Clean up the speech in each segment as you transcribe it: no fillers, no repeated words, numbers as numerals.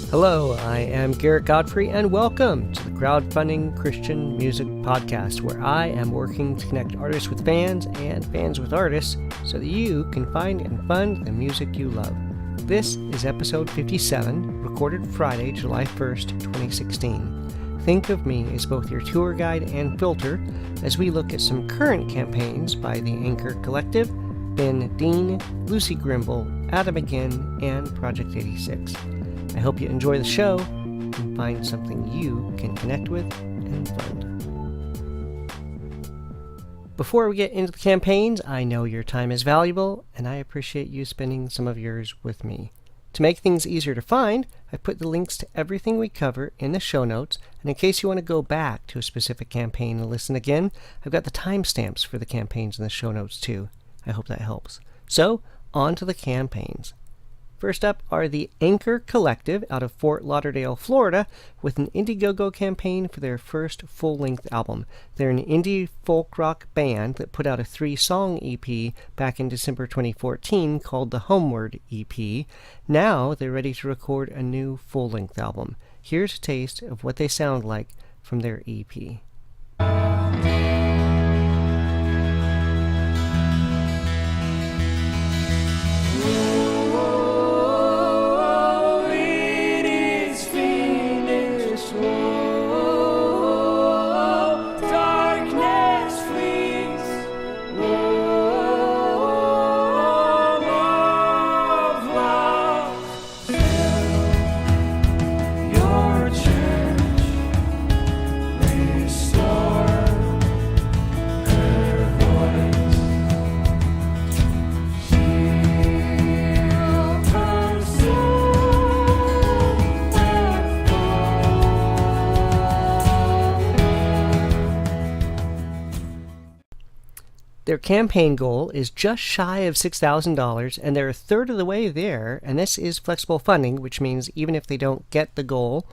Hello, I am Garrett Godfrey, and welcome to the Crowdfunding Christian Music Podcast, where I am working to connect artists with fans and fans with artists so that you can find and fund the music you love. This is episode 57, recorded Friday, July 1st, 2016. Think of me as both your tour guide and filter as we look at some current campaigns by the Anchor Collective, Ben Dean, Lucy Grimble, Adam again, and Project 86. I hope you enjoy the show and find something you can connect with and fund. Before we get into the campaigns, I know your time is valuable, and I appreciate you spending some of yours with me. To make things easier to find, I've put the links to everything we cover in the show notes, and in case you want to go back to a specific campaign and listen again, I've got the timestamps for the campaigns in the show notes too. I hope that helps. So, on to the campaigns. First up are the Anchor Collective out of Fort Lauderdale, Florida, with an Indiegogo campaign for their first full-length album. They're an indie folk rock band that put out a 3-song EP back in December 2014 called the Homeward EP. Now they're ready to record a new full-length album. Here's a taste of what they sound like from their EP. Their campaign goal is just shy of $6,000, and they're a third of the way there, and this is flexible funding, which means even if they don't get the goal,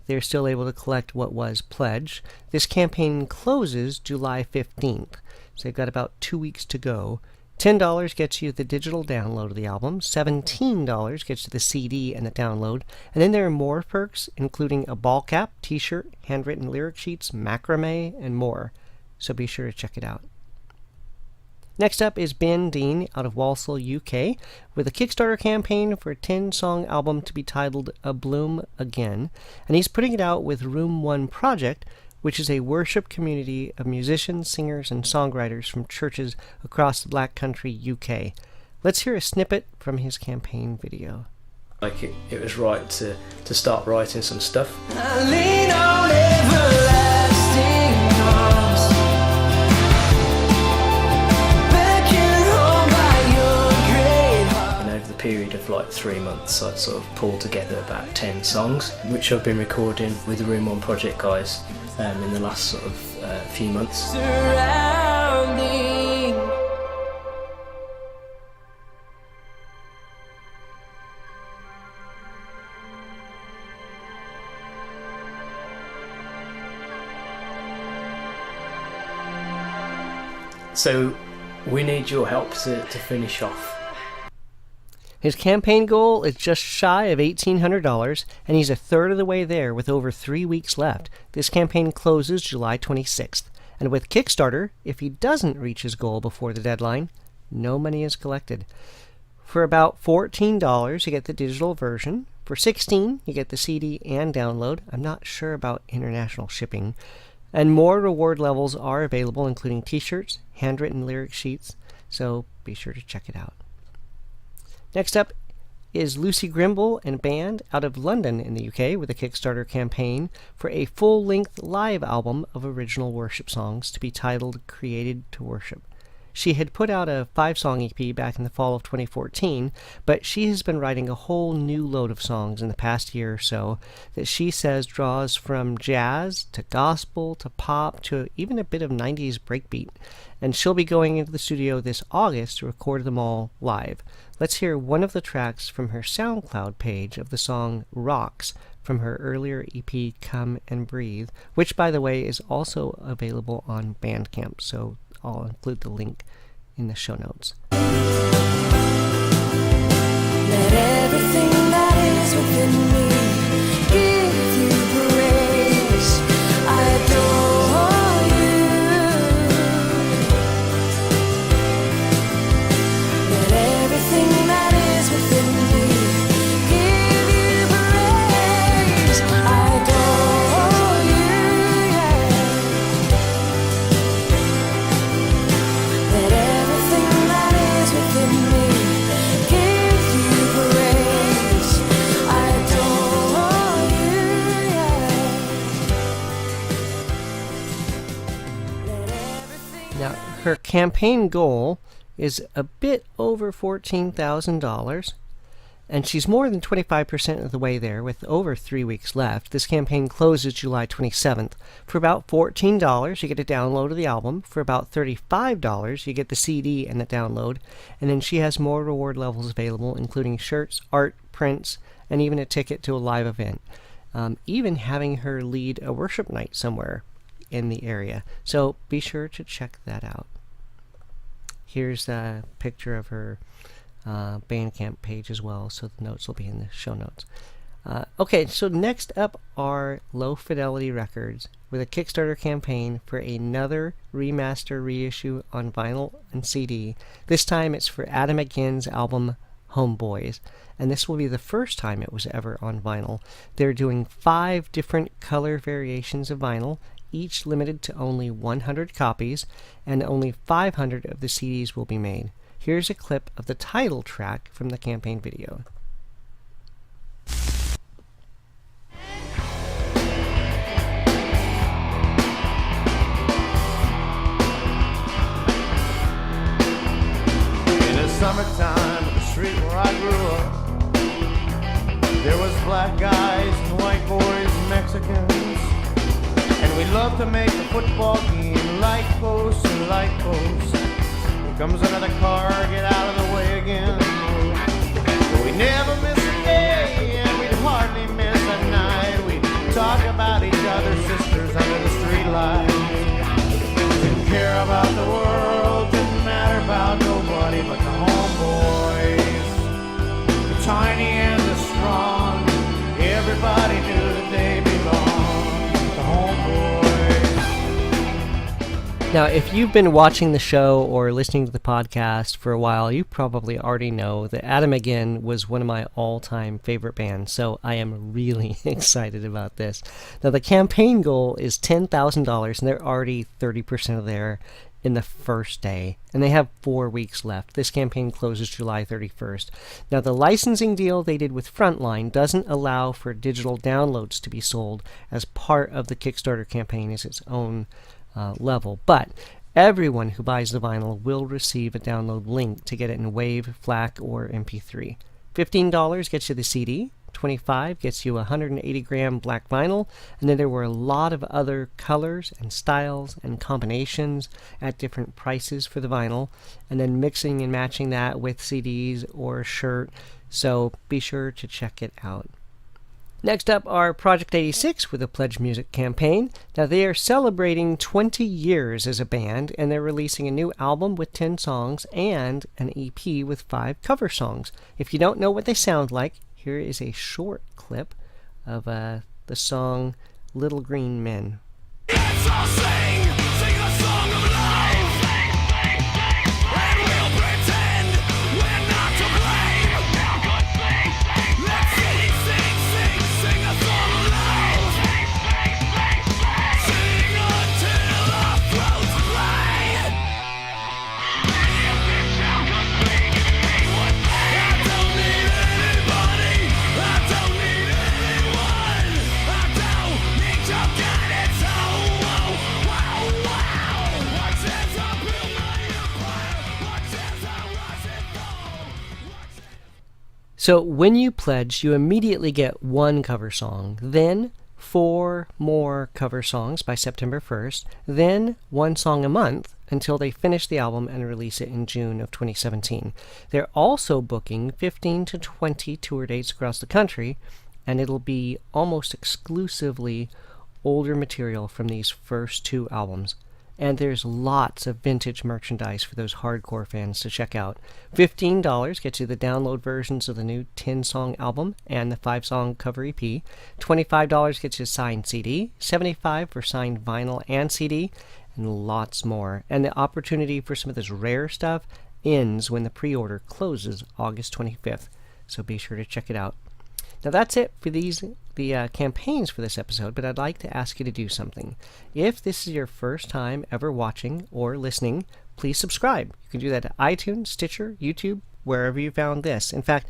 they're still able to collect what was pledged. This campaign closes July 15th, so they've got about 2 weeks to go. $10 gets you the digital download of the album, $17 gets you the CD and the download, and then there are more perks, including a ball cap, t-shirt, handwritten lyric sheets, macrame, and more, so be sure to check it out. Next up is Ben Dean out of Walsall, UK, with a Kickstarter campaign for a 10-song album to be titled Abloom Again, and he's putting it out with Room 1 Project, which is a worship community of musicians, singers, and songwriters from churches across the Black Country, UK. Let's hear a snippet from his campaign video. It was right to start writing some stuff. I lean on everlasting arms. Period of like 3 months, I'd sort of pulled together about 10 songs, which I've been recording with the Room 1 Project guys in the last sort of few months. Surrounding. So we need your help to finish off. His campaign goal is just shy of $1,800, and he's a third of the way there with over 3 weeks left. This campaign closes July 26th, and with Kickstarter, if he doesn't reach his goal before the deadline, no money is collected. For about $14, you get the digital version. For $16, you get the CD and download. I'm not sure about international shipping. And more reward levels are available, including t-shirts, handwritten lyric sheets, so be sure to check it out. Next up is Lucy Grimble and band out of London in the UK with a Kickstarter campaign for a full-length live album of original worship songs to be titled Created to Worship. She had put out a 5-song EP back in the fall of 2014, but she has been writing a whole new load of songs in the past year or so that she says draws from jazz to gospel to pop to even a bit of 90s breakbeat. And she'll be going into the studio this August to record them all live. Let's hear one of the tracks from her Soundcloud page of the song Rocks from her earlier EP Come and Breathe, which, by the way, is also available on Bandcamp, so I'll include the link in the show notes. Let everything that is within me Her campaign goal is a bit over $14,000, and she's more than 25% of the way there with over 3 weeks left. This campaign closes July 27th. For about $14, you get a download of the album. For about $35, you get the CD and the download. And then she has more reward levels available, including shirts, art, prints, and even a ticket to a live event. Even having her lead a worship night somewhere in the area. So be sure to check that out. Here's a picture of her Bandcamp page as well, so the notes will be in the show notes. Okay, so next up are Low Fidelity Records with a Kickstarter campaign for another remaster reissue on vinyl and CD. This time it's for Adam McGinn's album Homeboys, and this will be the first time it was ever on vinyl. They're doing 5 different color variations of vinyl, each limited to only 100 copies, and only 500 of the CDs will be made. Here's a clip of the title track from the campaign video. In the summertime, in the street where I grew up, there was black guys and white boys and Mexicans, and we loved to make a football game, light posts and light posts. Comes another car, get out of the way again. But we never miss a day, and we'd hardly miss a night. We'd talk about each other's sisters under the street lights. Didn't care about the world, didn't matter about nobody but the homeboys. The tiny and the strong, everybody knew that they belonged. The homeboys. Now, if you've been watching the show or listening to the podcast for a while, you probably already know that Adam McGinn was one of my all-time favorite bands, so I am really excited about this. Now, the campaign goal is $10,000, and they're already 30% there in the first day, and they have 4 weeks left. This campaign closes July 31st. Now, the licensing deal they did with Frontline doesn't allow for digital downloads to be sold as part of the Kickstarter campaign as its own level, but everyone who buys the vinyl will receive a download link to get it in WAV, FLAC, or MP3. $15 gets you the CD, $25 gets you a 180-gram black vinyl, and then there were a lot of other colors and styles and combinations at different prices for the vinyl, and then mixing and matching that with CDs or a shirt, so be sure to check it out. Next up are Project 86 with a PledgeMusic campaign. Now, they are celebrating 20 years as a band, and they're releasing a new album with 10 songs and an EP with 5 cover songs. If you don't know what they sound like, here is a short clip of the song Little Green Men. Let's all sing a song of life, and we'll pretend we're not to blame. Let's sing a song of life, sing until our throats bleed. I don't need anybody, I don't need anyone, I don't need your guidance. So when you pledge, you immediately get 1 cover song, then 4 more cover songs by September 1st, then 1 song a month until they finish the album and release it in June of 2017. They're also booking 15 to 20 tour dates across the country, and it'll be almost exclusively older material from these first 2 albums. And there's lots of vintage merchandise for those hardcore fans to check out. $15 gets you the download versions of the new 10-song album and the 5-song cover EP. $25 gets you a signed CD. $75 for signed vinyl and CD, and lots more. And the opportunity for some of this rare stuff ends when the pre-order closes August 25th. So be sure to check it out. Now that's it for the campaigns for this episode, but I'd like to ask you to do something. If this is your first time ever watching or listening, please subscribe. You can do that at iTunes, Stitcher, YouTube, wherever you found this. In fact,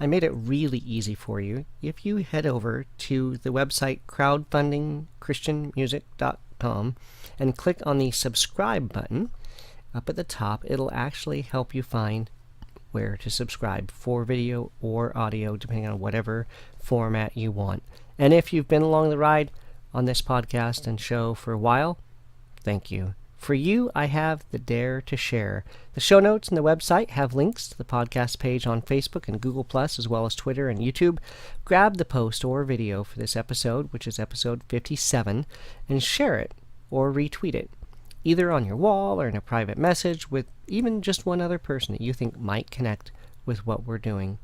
I made it really easy for you. If you head over to the website crowdfundingchristianmusic.com and click on the subscribe button, up at the top, it'll actually help you find where to subscribe for video or audio, depending on whatever format you want. And if you've been along the ride on this podcast and show for a while, thank you. For you, I have the Dare to Share. The show notes and the website have links to the podcast page on Facebook and Google+, as well as Twitter and YouTube. Grab the post or video for this episode, which is episode 57, and share it or retweet it, either on your wall or in a private message with even just one other person that you think might connect with what we're doing.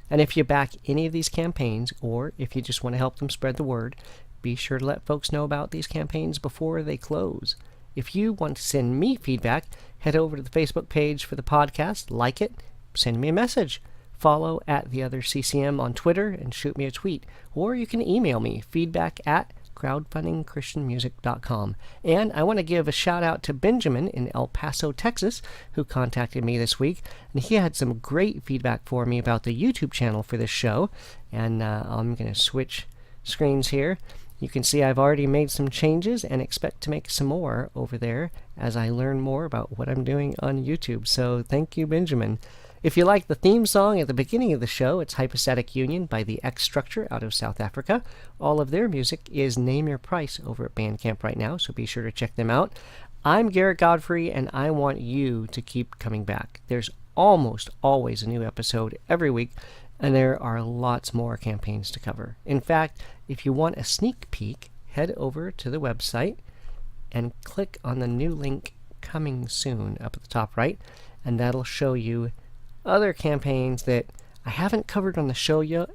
And if you back any of these campaigns, or if you just want to help them spread the word, be sure to let folks know about these campaigns before they close. If you want to send me feedback, head over to the Facebook page for the podcast, like it, send me a message. Follow at The Other CCM on Twitter and shoot me a tweet. Or you can email me, feedback@crowdfundingchristianmusic.com. And I want to give a shout out to Benjamin in El Paso, Texas, who contacted me this week. And he had some great feedback for me about the YouTube channel for this show. And I'm going to switch screens here. You can see I've already made some changes and expect to make some more over there as I learn more about what I'm doing on YouTube. So thank you, Benjamin. If you like the theme song at the beginning of the show, it's Hypostatic Union by the X Structure out of South Africa. All of their music is Name Your Price over at Bandcamp right now, so be sure to check them out. I'm Garrett Godfrey, and I want you to keep coming back. There's almost always a new episode every week, and there are lots more campaigns to cover. In fact, if you want a sneak peek, head over to the website and click on the new link Coming Soon up at the top right, and that'll show you other campaigns that I haven't covered on the show yet,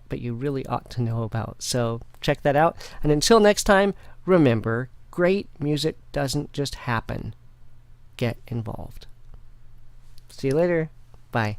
but you really ought to know about. So check that out. And until next time, remember, great music doesn't just happen. Get involved. See you later. Bye.